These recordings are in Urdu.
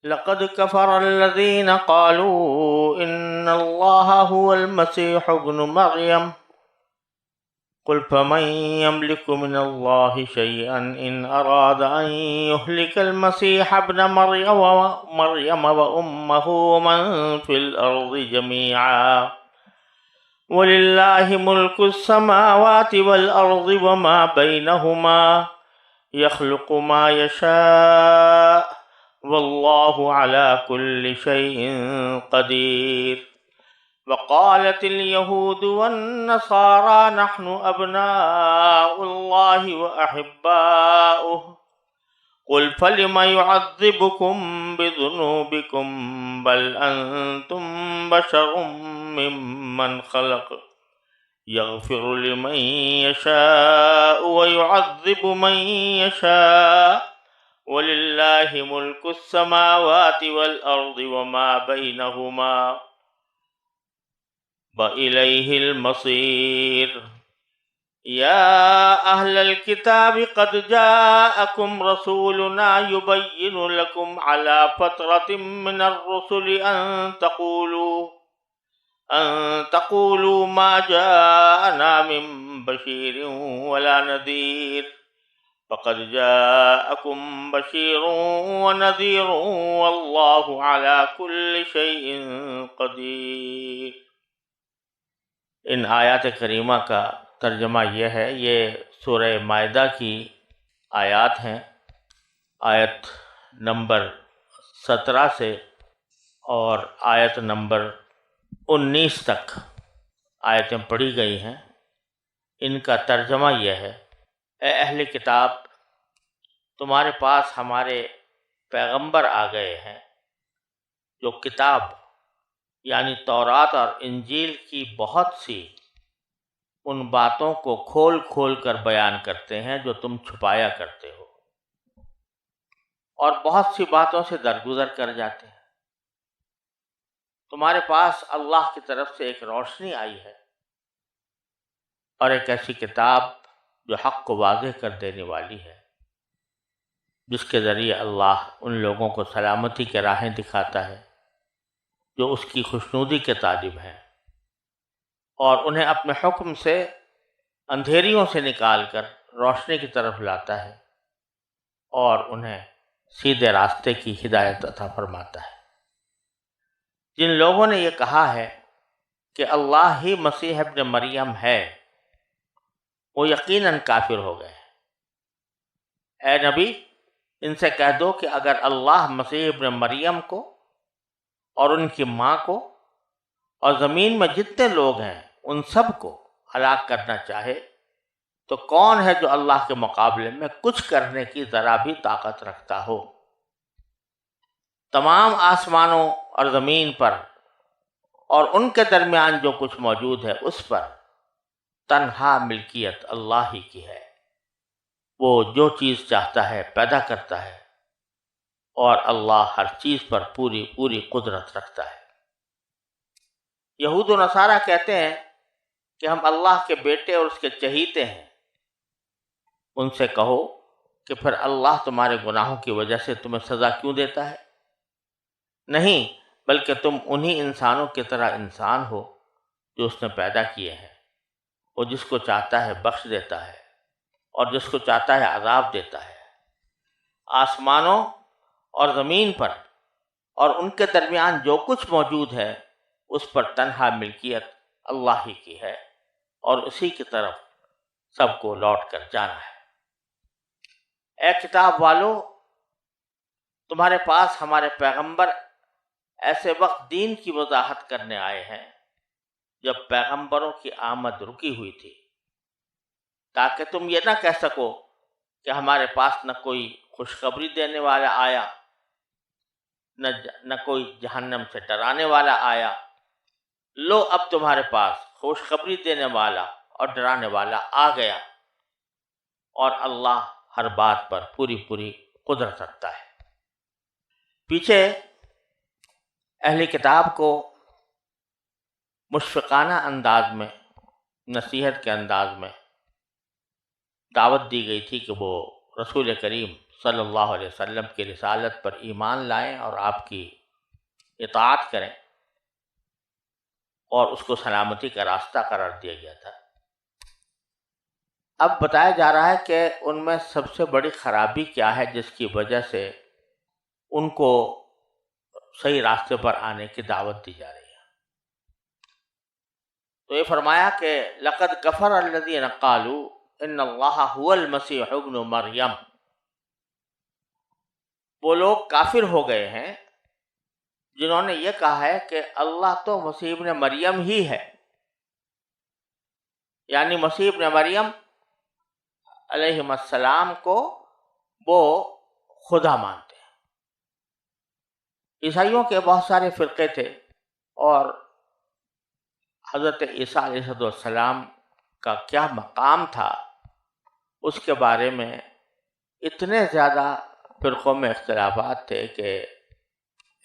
لقد كفر الذين قالوا إن الله هو المسيح ابن مريم قل فمن يملك من الله شيئا إن أراد أن يهلك المسيح ابن مريم وأمه ومن في الأرض جميعا ولله ملك السماوات والأرض وما بينهما يخلق ما يشاء والله على كل شيء قدير وقالت اليهود والنصارى نحن أبناء الله وأحباؤه قل فلم يعذبكم بذنوبكم بل أنتم بشر ممن خلق يغفر لمن يشاء ويعذب من يشاء ولله ملك السماوات والأرض وما بينهما وإليه المصير يا أهل الكتاب قد جاءكم رسولنا يبين لكم على فترة من الرسل أن تقولوا ما جاءنا من بشير ولا نذير فقد جاءكم بشير ونذير والله على كل شيء قدير۔ ان آیات کریمہ کا ترجمہ یہ ہے، یہ سورہ مائدہ کی آیات ہیں، آیت نمبر 17 سے اور آیت نمبر 19 تک آیتیں پڑھی گئی ہیں۔ ان کا ترجمہ یہ ہے، اے اہل کتاب، تمہارے پاس ہمارے پیغمبر آ گئے ہیں جو کتاب یعنی تورات اور انجیل کی بہت سی ان باتوں کو کھول کھول کر بیان کرتے ہیں جو تم چھپایا کرتے ہو، اور بہت سی باتوں سے درگزر کر جاتے ہیں۔ تمہارے پاس اللہ کی طرف سے ایک روشنی آئی ہے اور ایک ایسی کتاب جو حق کو واضح کر دینے والی ہے، جس کے ذریعے اللہ ان لوگوں کو سلامتی کے راہیں دکھاتا ہے جو اس کی خوشنودی کے طالب ہیں، اور انہیں اپنے حکم سے اندھیریوں سے نکال کر روشنی کی طرف لاتا ہے اور انہیں سیدھے راستے کی ہدایت عطا فرماتا ہے۔ جن لوگوں نے یہ کہا ہے کہ اللہ ہی مسیح ابن مریم ہے، وہ یقیناً کافر ہو گئے ہیں۔ اے نبی، ان سے کہہ دو کہ اگر اللہ مسیح ابن مریم کو اور ان کی ماں کو اور زمین میں جتنے لوگ ہیں ان سب کو ہلاک کرنا چاہے تو کون ہے جو اللہ کے مقابلے میں کچھ کرنے کی ذرا بھی طاقت رکھتا ہو؟ تمام آسمانوں اور زمین پر اور ان کے درمیان جو کچھ موجود ہے اس پر تنہا ملکیت اللہ ہی کی ہے۔ وہ جو چیز چاہتا ہے پیدا کرتا ہے، اور اللہ ہر چیز پر پوری قدرت رکھتا ہے۔ یہود و نصارہ کہتے ہیں کہ ہم اللہ کے بیٹے اور اس کے چہیتے ہیں۔ ان سے کہو کہ پھر اللہ تمہارے گناہوں کی وجہ سے تمہیں سزا کیوں دیتا ہے؟ نہیں، بلکہ تم انہی انسانوں کی طرح انسان ہو جو اس نے پیدا کیے ہیں۔ وہ جس کو چاہتا ہے بخش دیتا ہے اور جس کو چاہتا ہے عذاب دیتا ہے۔ آسمانوں اور زمین پر اور ان کے درمیان جو کچھ موجود ہے اس پر تنہا ملکیت اللہ ہی کی ہے، اور اسی کی طرف سب کو لوٹ کر جانا ہے۔ اے کتاب والو، تمہارے پاس ہمارے پیغمبر ایسے وقت دین کی وضاحت کرنے آئے ہیں جب پیغمبروں کی آمد رکی ہوئی تھی، تاکہ تم یہ نہ کہہ سکو کہ ہمارے پاس نہ کوئی خوشخبری دینے والا آیا، نہ کوئی جہنم سے ڈرانے والا آیا۔ لو، اب تمہارے پاس خوشخبری دینے والا اور ڈرانے والا آ گیا، اور اللہ ہر بات پر پوری قدرت رکھتا ہے۔ پیچھے اہل کتاب کو مشفقانہ انداز میں، نصیحت کے انداز میں دعوت دی گئی تھی کہ وہ رسول کریم صلی اللہ علیہ وسلم کی رسالت پر ایمان لائیں اور آپ کی اطاعت کریں، اور اس کو سلامتی کا راستہ قرار دیا گیا تھا۔ اب بتایا جا رہا ہے کہ ان میں سب سے بڑی خرابی کیا ہے جس کی وجہ سے ان کو صحیح راستے پر آنے کی دعوت دی جا رہی ہے۔ تو یہ فرمایا کہ لقد کفر الذین قالوا ان اللہ هو المسیح ابن مریم، وہ لوگ کافر ہو گئے ہیں جنہوں نے یہ کہا ہے کہ اللہ تو مسیح ابن مریم ہی ہے، یعنی مسیح ابن مریم علیہ السلام کو وہ خدا مانتے ہیں۔ عیسائیوں کے بہت سارے فرقے تھے، اور حضرت عیسیٰ علیہ السلام کا کیا مقام تھا اس کے بارے میں اتنے زیادہ فرقوں میں اختلافات تھے کہ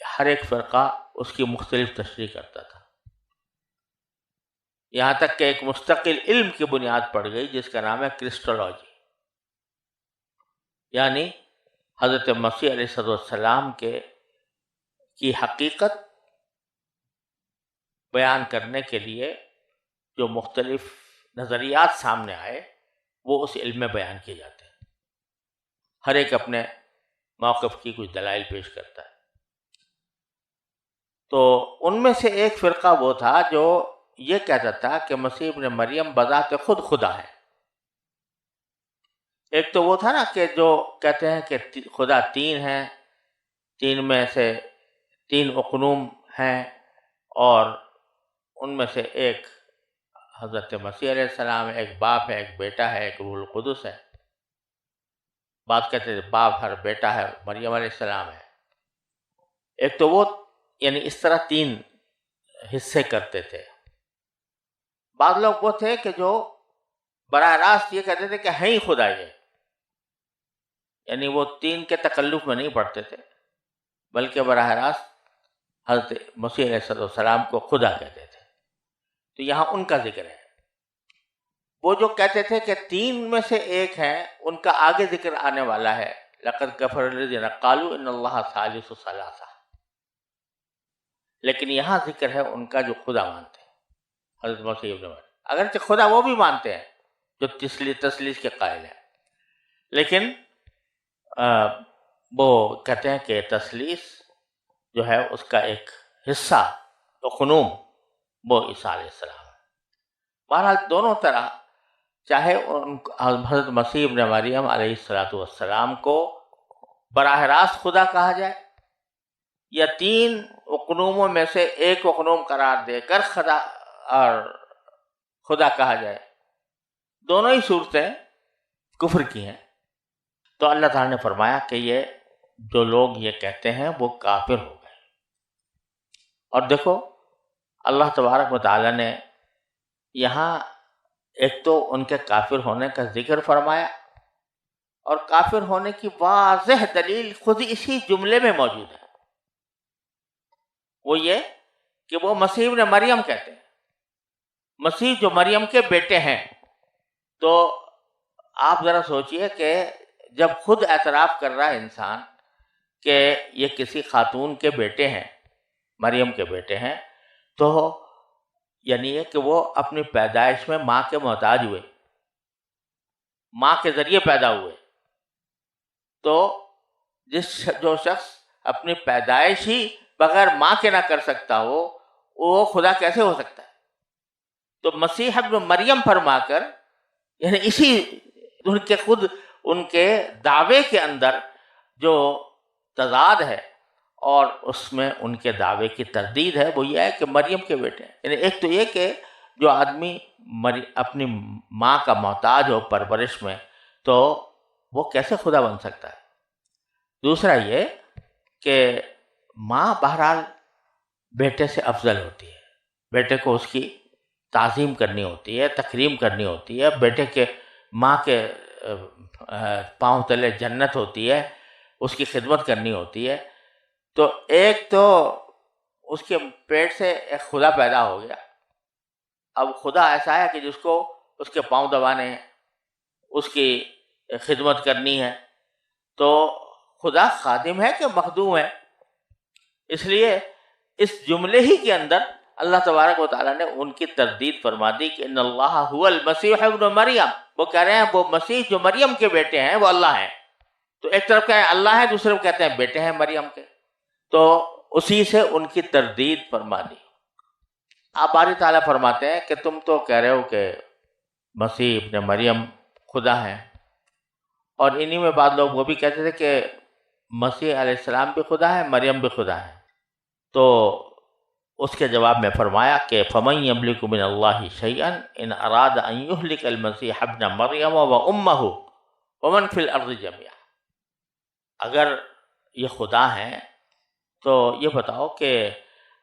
ہر ایک فرقہ اس کی مختلف تشریح کرتا تھا، یہاں تک کہ ایک مستقل علم کی بنیاد پڑ گئی جس کا نام ہے کرسٹولوجی، یعنی حضرت مسیح علیہ السلام کی حقیقت بیان کرنے کے لیے جو مختلف نظریات سامنے آئے وہ اس علم میں بیان کیے جاتے ہیں، ہر ایک اپنے موقف کی کچھ دلائل پیش کرتا ہے۔ تو ان میں سے ایک فرقہ وہ تھا جو یہ کہتا تھا کہ مسیح ابن مریم بذات خود خدا ہے۔ ایک تو وہ تھا نا کہ جو کہتے ہیں کہ خدا تین ہیں، تین میں سے تین اقنوم ہیں، اور ان میں سے ایک حضرت مسیح علیہ السلام ہے، ایک باپ ہے، ایک بیٹا ہے، ایک روح القدس ہے۔ بات کہتے ہیں باپ ہے، بیٹا ہے، مریم علیہ السلام ہے۔ ایک تو وہ یعنی اس طرح تین حصے کرتے تھے۔ بعض لوگ وہ تھے کہ جو براہ راست یہ کہتے تھے کہ ہے ہی خدا یہ، یعنی وہ تین کے تکلف میں نہیں پڑتے تھے بلکہ براہ راست حضرت مسیح علیہ السلام کو خدا کہتے تھے۔ تو یہاں ان کا ذکر ہے۔ وہ جو کہتے تھے کہ تین میں سے ایک ہیں، ان کا آگے ذکر آنے والا ہے، لقد کفر الذین قالوا ان اللہ ثالث ثلاثہ، لیکن یہاں ذکر ہے ان کا جو خدا مانتے ہیں، حضرت مسیح ابن مریم۔ اگرچہ خدا وہ بھی مانتے ہیں جو تثلیث کے قائل ہیں، لیکن وہ کہتے ہیں کہ تثلیث جو ہے اس کا ایک حصہ اقنوم وہ عیسیٰ علیہ السلام ہے۔ بہرحال دونوں طرح، چاہے حضرت مسیح ابن مریم علیہ السلام کو براہ راست خدا کہا جائے یا تین اقنوموں میں سے ایک اقنوم قرار دے کر خدا کہا جائے، دونوں ہی صورتیں کفر کی ہیں۔ تو اللہ تعالیٰ نے فرمایا کہ یہ جو لوگ یہ کہتے ہیں وہ کافر ہو گئے۔ اور دیکھو اللہ تبارک و تعالیٰ نے یہاں ایک تو ان کے کافر ہونے کا ذکر فرمایا، اور کافر ہونے کی واضح دلیل خود اسی جملے میں موجود ہے، وہ یہ کہ وہ مسیح ابن مریم کہتے ہیں، مسیح جو مریم کے بیٹے ہیں۔ تو آپ ذرا سوچئے کہ جب خود اعتراف کر رہا ہے انسان کہ یہ کسی خاتون کے بیٹے ہیں، مریم کے بیٹے ہیں، تو یعنی یہ کہ وہ اپنی پیدائش میں ماں کے محتاج ہوئے، ماں کے ذریعے پیدا ہوئے۔ تو جو شخص اپنی پیدائش ہی بغیر ماں کے نہ کر سکتا ہو، وہ خدا کیسے ہو سکتا ہے؟ تو مسیح ابن مریم فرما کر یعنی اسی ان کے دعوے کے اندر جو تضاد ہے اور اس میں ان کے دعوے کی تردید ہے، وہ یہ ہے کہ مریم کے بیٹے ہیں۔ یعنی ایک تو یہ کہ جو آدمی اپنی ماں کا محتاج ہو پرورش میں، تو وہ کیسے خدا بن سکتا ہے؟ دوسرا یہ کہ ماں بہرحال بیٹے سے افضل ہوتی ہے، بیٹے کو اس کی تعظیم کرنی ہوتی ہے، تکریم کرنی ہوتی ہے، بیٹے کے ماں کے پاؤں تلے جنت ہوتی ہے، اس کی خدمت کرنی ہوتی ہے۔ تو ایک تو اس کے پیٹ سے ایک خدا پیدا ہو گیا، اب خدا ایسا ہے کہ جس کو اس کے پاؤں دبانے ہیں، اس کی خدمت کرنی ہے، تو خدا خادم ہے کہ مخدوم ہے؟ اس لیے اس جملے ہی کے اندر اللہ تبارک و تعالیٰ نے ان کی تردید فرما دی کہ ان اللہ هو المسیح ابن مریم، وہ کہہ رہے ہیں وہ مسیح جو مریم کے بیٹے ہیں وہ اللہ ہیں. تو ایک طرف کہتے ہیں اللہ ہے، دوسری طرف کہتے ہیں بیٹے ہیں مریم کے. تو اسی سے ان کی تردید فرما دی. آپ باری تعالیٰ فرماتے ہیں کہ تم تو کہہ رہے ہو کہ مسیح ابن مریم خدا ہیں، اور انہی میں بعض لوگ وہ بھی کہتے تھے کہ مسیح علیہ السلام بھی خدا ہے، مریم بھی خدا ہے. تو اس کے جواب میں فرمایا کہ فَمَن يَمْلِكُ مِنَ اللَّهِ شَيْئًا إِنْ أَرَادَ أَن يُهْلِكَ الْمَسِيحَ ابْنَ مَرْيَمَ وَأُمَّهُ وَمَنْ فِي الْأَرْضِ جَمِيعًا. اگر یہ خدا ہیں تو یہ بتاؤ کہ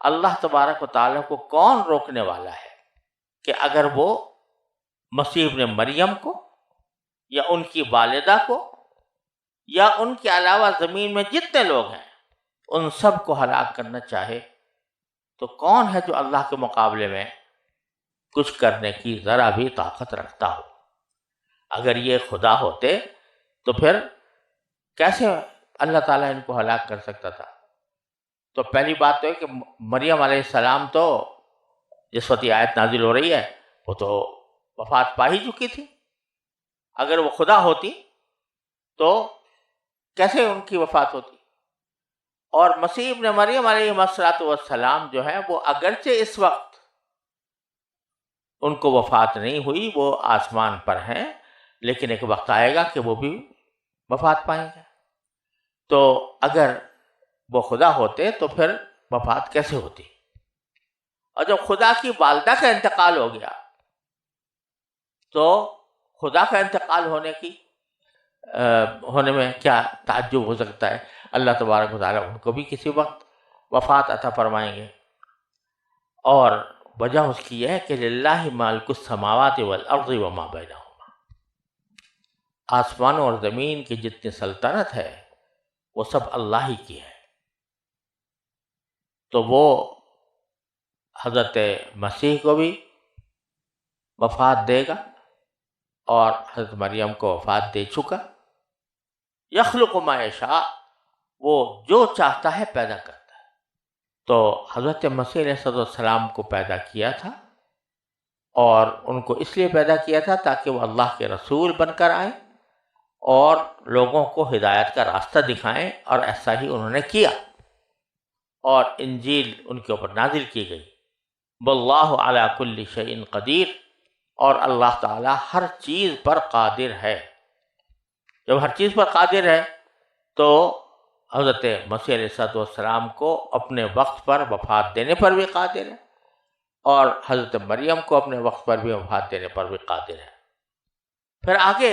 اللہ تبارک و تعالیٰ کو کون روکنے والا ہے کہ اگر وہ مسیح ابن مریم کو یا ان کی والدہ کو یا ان کے علاوہ زمین میں جتنے لوگ ہیں ان سب کو ہلاک کرنا چاہے، تو کون ہے جو اللہ کے مقابلے میں کچھ کرنے کی ذرا بھی طاقت رکھتا ہو؟ اگر یہ خدا ہوتے تو پھر کیسے اللہ تعالیٰ ان کو ہلاک کر سکتا تھا؟ تو پہلی بات تو ہے کہ مریم علیہ السلام تو جس وقت یہ آیت نازل ہو رہی ہے وہ تو وفات پا ہی چکی تھی. اگر وہ خدا ہوتی تو کیسے ان کی وفات ہوتی؟ اور مسیح ابن مریم علیہ السلام جو ہے وہ اگرچہ اس وقت ان کو وفات نہیں ہوئی، وہ آسمان پر ہیں، لیکن ایک وقت آئے گا کہ وہ بھی وفات پائیں گے. تو اگر وہ خدا ہوتے تو پھر وفات کیسے ہوتی؟ اور جب خدا کی والدہ کا انتقال ہو گیا تو خدا کا انتقال ہونے میں کیا تعجب ہو سکتا ہے؟ اللہ تبارک و تعالیٰ ان کو بھی کسی وقت وفات عطا فرمائیں گے. اور وجہ اس کی یہ ہے کہ للہ مالک السماوات والارض وما بینہما، آسمانوں اور زمین کی جتنی سلطنت ہے وہ سب اللہ ہی کی ہے. تو وہ حضرت مسیح کو بھی وفات دے گا اور حضرت مریم کو وفات دے چکا. یخلق ما یشاء، وہ جو چاہتا ہے پیدا کرتا ہے. تو حضرت مسیح علیہ السلام کو پیدا کیا تھا، اور ان کو اس لیے پیدا کیا تھا تاکہ وہ اللہ کے رسول بن کر آئیں اور لوگوں کو ہدایت کا راستہ دکھائیں، اور ایسا ہی انہوں نے کیا. اور انجیل ان کے اوپر نازل کی گئی. واللہ علی کل شیء قدیر، اور اللہ تعالی ہر چیز پر قادر ہے. جب ہر چیز پر قادر ہے تو حضرت مسیح علیہ السلام کو اپنے وقت پر وفات دینے پر بھی قادر ہے، اور حضرت مریم کو اپنے وقت پر بھی وفات دینے پر بھی قادر ہے. پھر آگے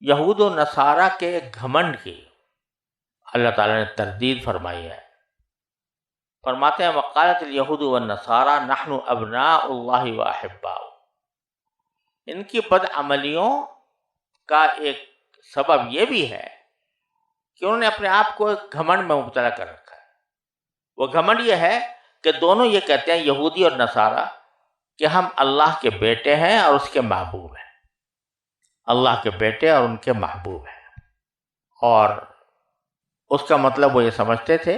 یہود و نصارہ کے گھمنڈ کی اللہ تعالیٰ نے تردید فرمائی ہے. فرماتے ہیں وقالت الیہود والنصارى نحن ابناء اللہ واحباؤہ. ان کی بدعملیوں کا ایک سبب یہ بھی ہے کہ انہوں نے اپنے آپ کو ایک گھمنڈ میں مبتلا کر رکھا ہے. وہ گھمنڈ یہ ہے کہ دونوں یہ کہتے ہیں، یہودی اور نصارہ، کہ ہم اللہ کے بیٹے ہیں اور اس کے محبوب ہیں. اللہ کے بیٹے اور ان کے محبوب ہیں. اور اس کا مطلب وہ یہ سمجھتے تھے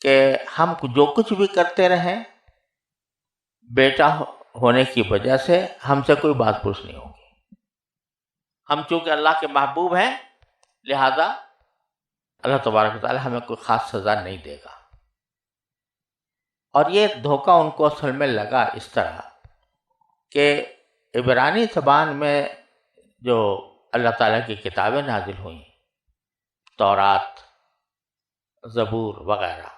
کہ ہم جو کچھ بھی کرتے رہیں بیٹا ہونے کی وجہ سے ہم سے کوئی بات پوچھ نہیں ہوگی. ہم چونکہ اللہ کے محبوب ہیں لہذا اللہ تبارک و تعالی ہمیں کوئی خاص سزا نہیں دے گا. اور یہ دھوکہ ان کو اصل میں لگا اس طرح کہ عبرانی زبان میں جو اللہ تعالیٰ کی کتابیں نازل ہوئیں، تورات، زبور وغیرہ،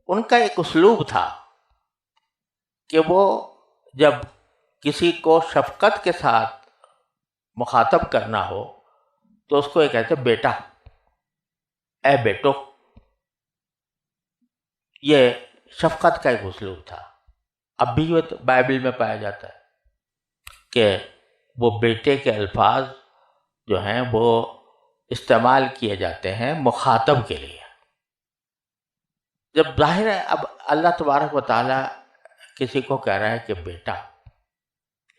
ان کا ایک اسلوب تھا کہ وہ جب کسی کو شفقت کے ساتھ مخاطب کرنا ہو تو اس کو یہ کہتے بیٹا، اے بیٹو. یہ شفقت کا ایک اسلوب تھا. اب بھی یہ بائبل میں پایا جاتا ہے کہ وہ بیٹے کے الفاظ جو ہیں وہ استعمال کیے جاتے ہیں مخاطب کے لیے. جب ظاہر ہے اب اللہ تبارک و تعالیٰ کسی کو کہہ رہا ہے کہ بیٹا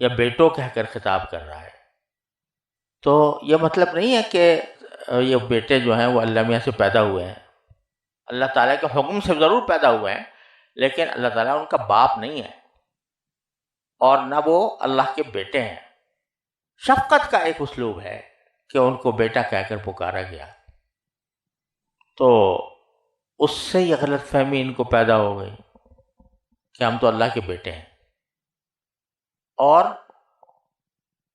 یا بیٹو کہہ کر خطاب کر رہا ہے، تو یہ مطلب نہیں ہے کہ یہ بیٹے جو ہیں وہ اللہ میاں سے پیدا ہوئے ہیں، اللہ تعالیٰ کے حکم سے ضرور پیدا ہوئے ہیں، لیکن اللہ تعالیٰ ان کا باپ نہیں ہے اور نہ وہ اللہ کے بیٹے ہیں۔ شفقت کا ایک اسلوب ہے کہ ان کو بیٹا کہہ کر پکارا گیا، تو اس سے یہ غلط فہمی ان کو پیدا ہو گئی کہ ہم تو اللہ کے بیٹے ہیں۔ اور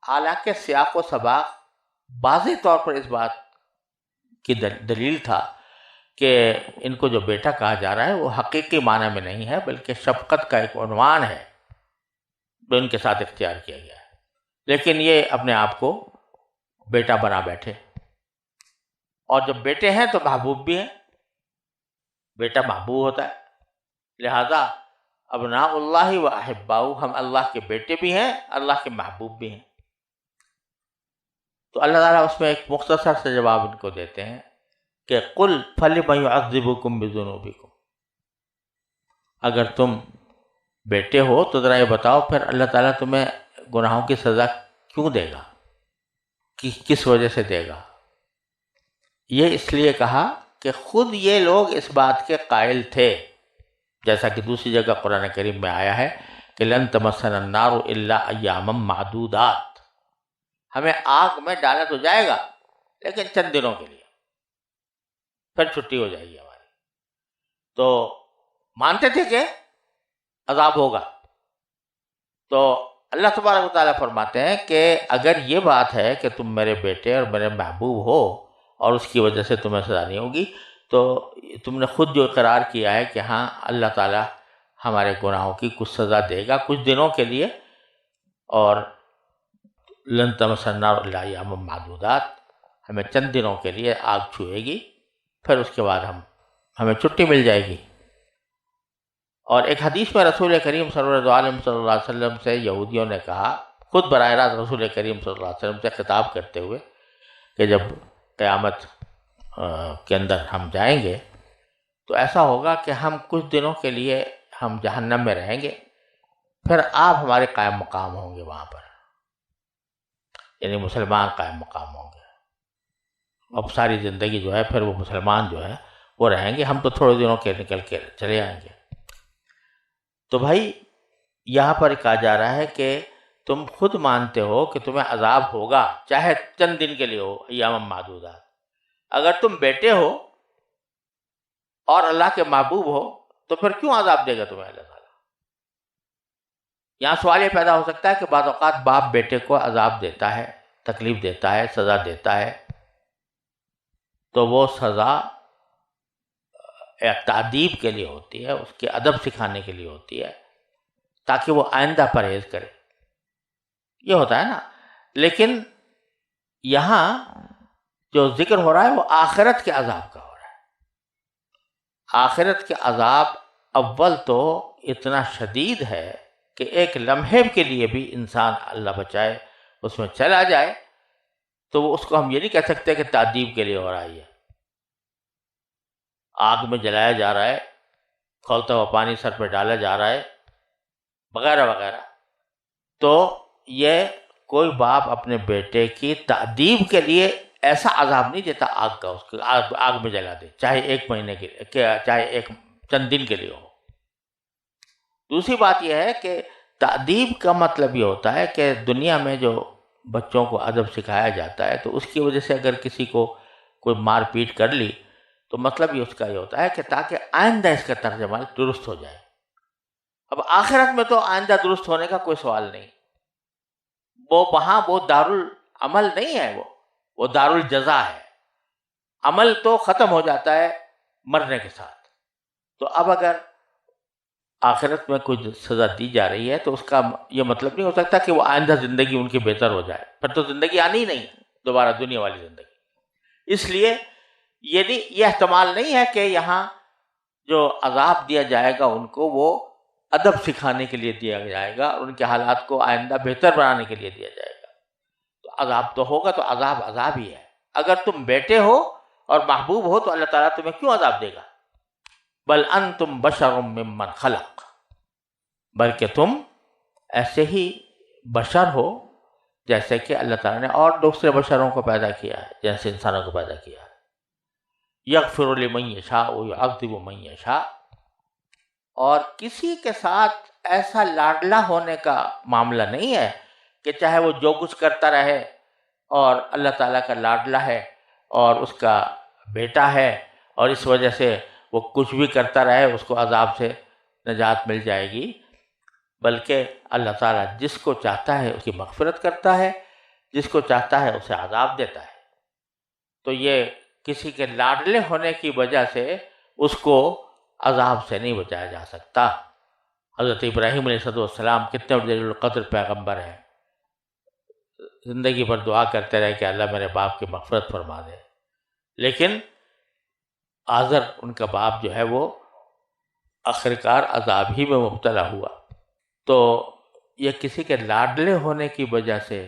حالانکہ سیاق و سباق واضح طور پر اس بات کی دلیل تھا کہ ان کو جو بیٹا کہا جا رہا ہے وہ حقیقی معنی میں نہیں ہے، بلکہ شفقت کا ایک عنوان ہے جو ان کے ساتھ اختیار کیا گیا ہے، لیکن یہ اپنے آپ کو بیٹا بنا بیٹھے۔ اور جب بیٹے ہیں تو محبوب بھی ہیں، بیٹا محبوب ہوتا ہے، لہذا ابناء اللہ و احباؤ، ہم اللہ کے بیٹے بھی ہیں، اللہ کے محبوب بھی ہیں۔ تو اللہ تعالیٰ اس میں ایک مختصر سے جواب ان کو دیتے ہیں کہ قل فلم یعذبکم بذنوبکم، اگر تم بیٹے ہو تو ذرا یہ بتاؤ پھر اللہ تعالیٰ تمہیں گناہوں کی سزا کیوں دے گا، کس وجہ سے دے گا؟ یہ اس لیے کہا کہ خود یہ لوگ اس بات کے قائل تھے، جیسا کہ دوسری جگہ قرآن کریم میں آیا ہے کہ لن تمسنا النار الا ایاما معدودات، ہمیں آگ میں ڈالا تو جائے گا لیکن چند دنوں کے لیے، پھر چھٹی ہو جائے گی ہماری۔ تو مانتے تھے کہ عذاب ہوگا۔ تو اللہ تبارک و تعالیٰ فرماتے ہیں کہ اگر یہ بات ہے کہ تم میرے بیٹے اور میرے محبوب ہو اور اس کی وجہ سے تمہیں سزا نہیں ہوگی، تو تم نے خود جو اقرار کیا ہے کہ ہاں اللہ تعالیٰ ہمارے گناہوں کی کچھ سزا دے گا کچھ دنوں کے لیے، اور لن تمسنا النار الا ایاما معدودات، ہمیں چند دنوں کے لیے آگ چھوئے گی، پھر اس کے بعد ہمیں چھٹی مل جائے گی۔ اور ایک حدیث میں رسول کریم صلی اللہ علیہ وسلم سے یہودیوں نے کہا، خود براہ راست رسول کریم صلی اللہ علیہ وسلم سے خطاب کرتے ہوئے، کہ جب قیامت کے اندر ہم جائیں گے تو ایسا ہوگا کہ ہم کچھ دنوں کے لیے ہم جہنم میں رہیں گے، پھر آپ ہمارے قائم مقام ہوں گے وہاں پر، یعنی مسلمان قائم مقام ہوں گے، اب ساری زندگی جو ہے پھر وہ مسلمان جو ہے وہ رہیں گے، ہم تو تھوڑے دنوں کے نکل کے چلے آئیں گے۔ تو بھائی یہاں پر کہا جا رہا ہے کہ تم خود مانتے ہو کہ تمہیں عذاب ہوگا، چاہے چند دن کے لیے ہو، ایام معدودات، اگر تم بیٹے ہو اور اللہ کے محبوب ہو تو پھر کیوں عذاب دے گا تمہیں اللہ تعالیٰ؟ یہاں سوال یہ پیدا ہو سکتا ہے کہ بعض اوقات باپ بیٹے کو عذاب دیتا ہے، تکلیف دیتا ہے، سزا دیتا ہے، تو وہ سزا ایک تعدیب کے لیے ہوتی ہے، اس کے ادب سکھانے کے لیے ہوتی ہے، تاکہ وہ آئندہ پرہیز کرے، یہ ہوتا ہے نا۔ لیکن یہاں جو ذکر ہو رہا ہے وہ آخرت کے عذاب کا ہو رہا ہے۔ آخرت کے عذاب اول تو اتنا شدید ہے کہ ایک لمحے کے لیے بھی انسان اللہ بچائے اس میں چلا جائے تو وہ اس کو ہم یہ نہیں کہہ سکتے کہ تعذیب کے لیے ہو رہا ہے، آگ میں جلایا جا رہا ہے، کھولتا ہوا پانی سر پہ ڈالا جا رہا ہے وغیرہ وغیرہ، تو یہ کوئی باپ اپنے بیٹے کی تعذیب کے لیے ایسا عذاب نہیں دیتا آگ کا، اس کو آگ میں جلا دے، چاہے ایک مہینے کے لیے، چاہے ایک چند دن کے لیے ہو۔ دوسری بات یہ ہے کہ تعذیب کا مطلب یہ ہوتا ہے کہ دنیا میں جو بچوں کو ادب سکھایا جاتا ہے تو اس کی وجہ سے اگر کسی کو کوئی مار پیٹ کر لی تو مطلب یہ اس کا یہ ہوتا ہے کہ تاکہ آئندہ اس کا ترجمہ درست ہو جائے۔ اب آخرت میں تو آئندہ درست ہونے کا کوئی سوال نہیں، وہ وہاں وہ دارالعمل نہیں ہے، وہ دارالجزا ہے، عمل تو ختم ہو جاتا ہے مرنے کے ساتھ۔ تو اب اگر آخرت میں کوئی سزا دی جا رہی ہے تو اس کا یہ مطلب نہیں ہو سکتا کہ وہ آئندہ زندگی ان کی بہتر ہو جائے، پھر تو زندگی آنی ہی نہیں ہے دوبارہ دنیا والی زندگی۔ اس لیے یہ احتمال نہیں ہے کہ یہاں جو عذاب دیا جائے گا ان کو وہ ادب سکھانے کے لیے دیا جائے گا اور ان کے حالات کو آئندہ بہتر بنانے کے لیے دیا جائے گا۔ تو عذاب تو ہوگا، تو عذاب ہی ہے۔ اگر تم بیٹے ہو اور محبوب ہو تو اللہ تعالیٰ تمہیں کیوں عذاب دے گا؟ بل انتم بشر ممن خلق، بلکہ تم ایسے ہی بشر ہو جیسے کہ اللہ تعالیٰ نے اور دوسرے بشروں کو پیدا کیا ہے، جیسے انسانوں کو پیدا کیا ہے۔ یغفر لمن یشاء ویعذب من یشاء، اور کسی کے ساتھ ایسا لاڈلا ہونے کا معاملہ نہیں ہے کہ چاہے وہ جو کچھ کرتا رہے اور اللہ تعالیٰ کا لاڈلا ہے اور اس کا بیٹا ہے اور اس وجہ سے وہ کچھ بھی کرتا رہے اس کو عذاب سے نجات مل جائے گی، بلکہ اللہ تعالیٰ جس کو چاہتا ہے اس کی مغفرت کرتا ہے، جس کو چاہتا ہے اسے عذاب دیتا ہے۔ تو یہ کسی کے لاڈلے ہونے کی وجہ سے اس کو عذاب سے نہیں بچایا جا سکتا۔ حضرت ابراہیم علیہ السلام کتنے جلیل القدر پیغمبر ہیں، زندگی بھر دعا کرتے رہے کہ اللہ میرے باپ کی مغفرت فرما دے، لیکن آزر ان کا باپ جو ہے وہ آخرکار عذاب ہی میں مبتلا ہوا۔ تو یہ کسی کے لاڈلے ہونے کی وجہ سے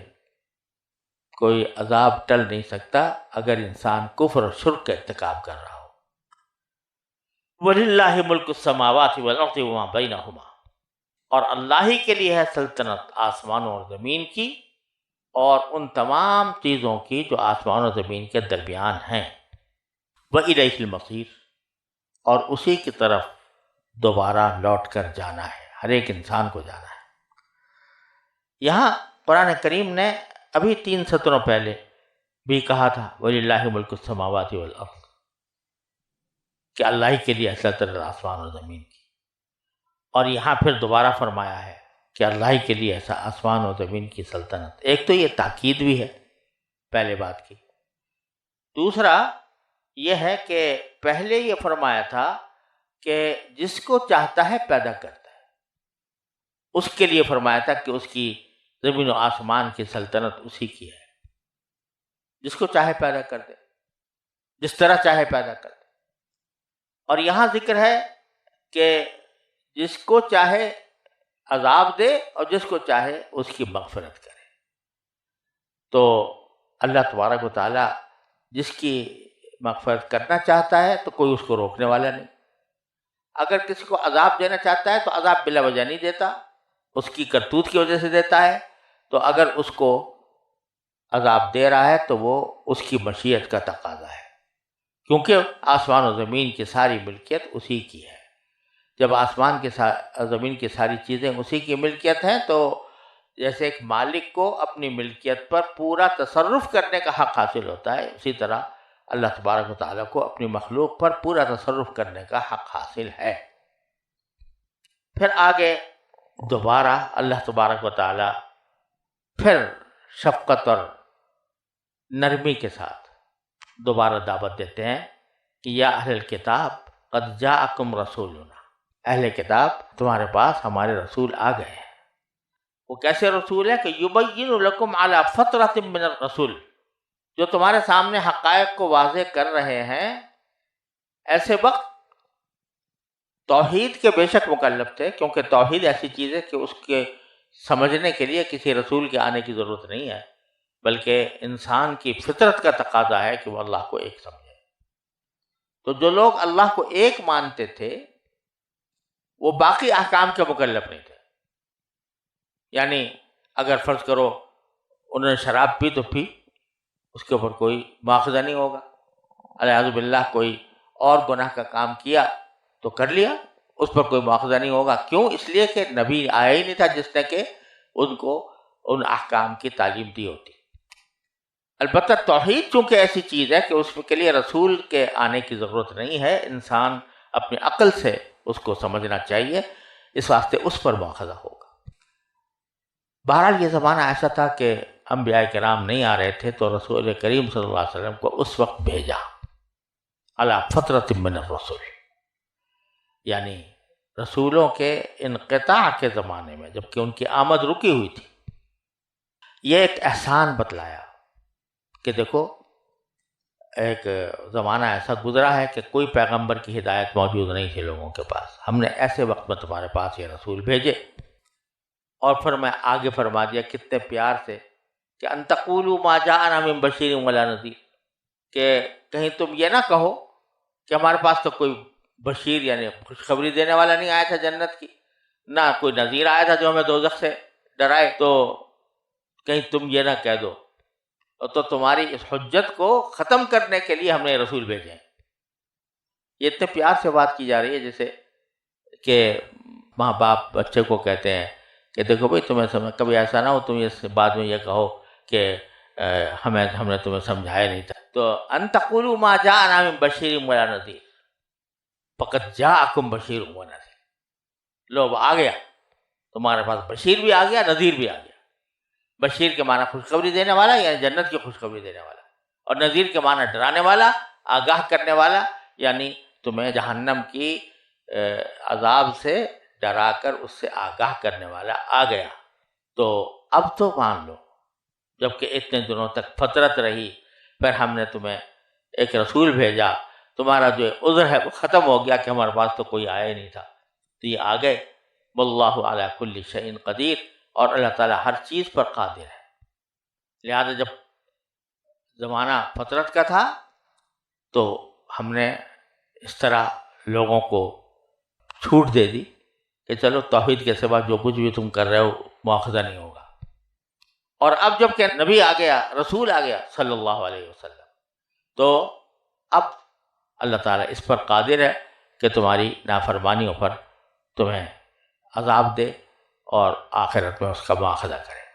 کوئی عذاب ٹل نہیں سکتا اگر انسان کفر اور شرک کا ارتکاب کر رہا ہو۔ وَلِلَّهِ مُلْكُ السَّمَاوَاتِ وَالْأَرْضِ وَمَا بَيْنَهُمَا، اور اللہ ہی کے لیے ہے سلطنت آسمانوں اور زمین کی اور ان تمام چیزوں کی جو آسمان و زمین کے درمیان ہیں۔ وَإِلَيْهِ الْمَصِيرُ، اور اسی کی طرف دوبارہ لوٹ کر جانا ہے، ہر ایک انسان کو جانا ہے۔ یہاں قرآن کریم نے ابھی 3 سطروں پہلے بھی کہا تھا وَلِلَّهِ مُلْكُ السَّمَاوَاتِ وَالْأَرْضِ، کہ اللہ ہی کے لیے سلطنت آسمان و زمین کی، اور یہاں پھر دوبارہ فرمایا ہے کہ اللہ ہی کے لیے ایسا آسمان و زمین کی سلطنت۔ ایک تو یہ تاکید بھی ہے پہلے بات کی، دوسرا یہ ہے کہ پہلے یہ فرمایا تھا کہ جس کو چاہتا ہے پیدا کرتا ہے، اس کے لیے فرمایا تھا کہ اس کی زمین و آسمان کی سلطنت اسی کی ہے، جس کو چاہے پیدا کر دے، جس طرح چاہے پیدا کر دے۔ اور یہاں ذکر ہے کہ جس کو چاہے عذاب دے اور جس کو چاہے اس کی مغفرت کرے۔ تو اللہ تبارک و تعالی جس کی مغفرت کرنا چاہتا ہے تو کوئی اس کو روکنے والا نہیں، اگر کسی کو عذاب دینا چاہتا ہے تو عذاب بلا وجہ نہیں دیتا، اس کی کرتوت کی وجہ سے دیتا ہے، تو اگر اس کو عذاب دے رہا ہے تو وہ اس کی مشیت کا تقاضا ہے، کیونکہ آسمان و زمین کی ساری ملکیت اسی کی ہے۔ جب آسمان کے زمین کی ساری چیزیں اسی کی ملکیت ہیں تو جیسے ایک مالک کو اپنی ملکیت پر پورا تصرف کرنے کا حق حاصل ہوتا ہے، اسی طرح اللہ تبارک و تعالیٰ کو اپنی مخلوق پر پورا تصرف کرنے کا حق حاصل ہے۔ پھر آگے دوبارہ اللہ تبارک و تعالیٰ پھر شفقت اور نرمی کے ساتھ دوبارہ دعوت دیتے ہیں کہ یا اہل الکتاب قد جاءکم رسولنا، اہل کتاب تمہارے پاس ہمارے رسول آ گئے ہیں۔ وہ کیسے رسول ہے کہ یبین لکم علی فترۃ من الرسول، جو تمہارے سامنے حقائق کو واضح کر رہے ہیں۔ ایسے وقت توحید کے بے شک مکلف تھے، کیونکہ توحید ایسی چیز ہے کہ اس کے سمجھنے کے لیے کسی رسول کے آنے کی ضرورت نہیں ہے، بلکہ انسان کی فطرت کا تقاضا ہے کہ وہ اللہ کو ایک سمجھے۔ تو جو لوگ اللہ کو ایک مانتے تھے وہ باقی احکام کے مکلف نہیں تھے، یعنی اگر فرض کرو انہوں نے شراب پی تو پی، اس کے اوپر کوئی مواخذہ نہیں ہوگا، الیاذ باللہ کوئی اور گناہ کا کام کیا تو کر لیا، اس پر کوئی مواخذہ نہیں ہوگا۔ کیوں؟ اس لیے کہ نبی آیا ہی نہیں تھا جس نے کہ ان کو ان احکام کی تعلیم دی ہوتی۔ البتہ توحید چونکہ ایسی چیز ہے کہ اس کے لیے رسول کے آنے کی ضرورت نہیں ہے، انسان اپنی عقل سے اس کو سمجھنا چاہیے، اس واسطے اس پر مواخذہ ہوگا۔ بہرحال یہ زمانہ ایسا تھا کہ انبیاء کرام نہیں آ رہے تھے، تو رسول کریم صلی اللہ علیہ وسلم کو اس وقت بھیجا علی فترۃ من الرسل، یعنی رسولوں کے انقطاع کے زمانے میں، جبکہ ان کی آمد رکی ہوئی تھی۔ یہ ایک احسان بتلایا کہ دیکھو ایک زمانہ ایسا گزرا ہے کہ کوئی پیغمبر کی ہدایت موجود نہیں تھی لوگوں کے پاس، ہم نے ایسے وقت میں تمہارے پاس یہ رسول بھیجے۔ اور پھر میں آگے فرما دیا کتنے پیار سے کہ ان تقولوا ما جاءنا من بشیر ولا نذیر، کہ کہیں تم یہ نہ کہو کہ ہمارے پاس تو کوئی بشیر یعنی خوشخبری دینے والا نہیں آیا تھا جنت کی، نہ کوئی نذیر آیا تھا جو ہمیں دوزخ سے ڈرائے، تو کہیں تم یہ نہ کہہ دو، اور تو تمہاری اس حجت کو ختم کرنے کے لیے ہم نے رسول بھیجے ہیں۔ یہ اتنے پیار سے بات کی جا رہی ہے جیسے کہ ماں باپ بچے کو کہتے ہیں کہ دیکھو بھائی تمہیں سمجھ، کبھی ایسا نہ ہو تم اس بعد میں یہ کہو کہ ہم نے تمہیں سمجھایا نہیں تھا۔ تو ان تقولوا ما جاءنا من بشیر ولا نذیر فقد جاءکم بشیر ونذیر، لو آ گیا تمہارے پاس، بشیر بھی آ گیا، نذیر بھی آ گیا۔ بشیر کے معنی خوشخبری دینے والا، یعنی جنت کی خوشخبری دینے والا، اور نذیر کے معنی ڈرانے والا، آگاہ کرنے والا، یعنی تمہیں جہنم کی عذاب سے ڈرا کر اس سے آگاہ کرنے والا آ گیا۔ تو اب تو مان لو، جبکہ اتنے دنوں تک فترت رہی، پھر ہم نے تمہیں ایک رسول بھیجا، تمہارا جو عذر ہے وہ ختم ہو گیا کہ ہمارے پاس تو کوئی آیا ہی نہیں تھا، تو یہ آ گئے۔ واللہ علی کل شیء قدیر، اور اللہ تعالیٰ ہر چیز پر قادر ہے۔ لہذا جب زمانہ فترت کا تھا تو ہم نے اس طرح لوگوں کو چھوٹ دے دی کہ چلو توحید کے سوا جو کچھ بھی تم کر رہے ہو مواخذہ نہیں ہوگا۔ اور اب جب کہ نبی آ گیا، رسول آ گیا صلی اللہ علیہ وسلم، تو اب اللہ تعالیٰ اس پر قادر ہے کہ تمہاری نافرمانیوں پر تمہیں عذاب دے اور آخرت میں اس کا مواخذہ کرے۔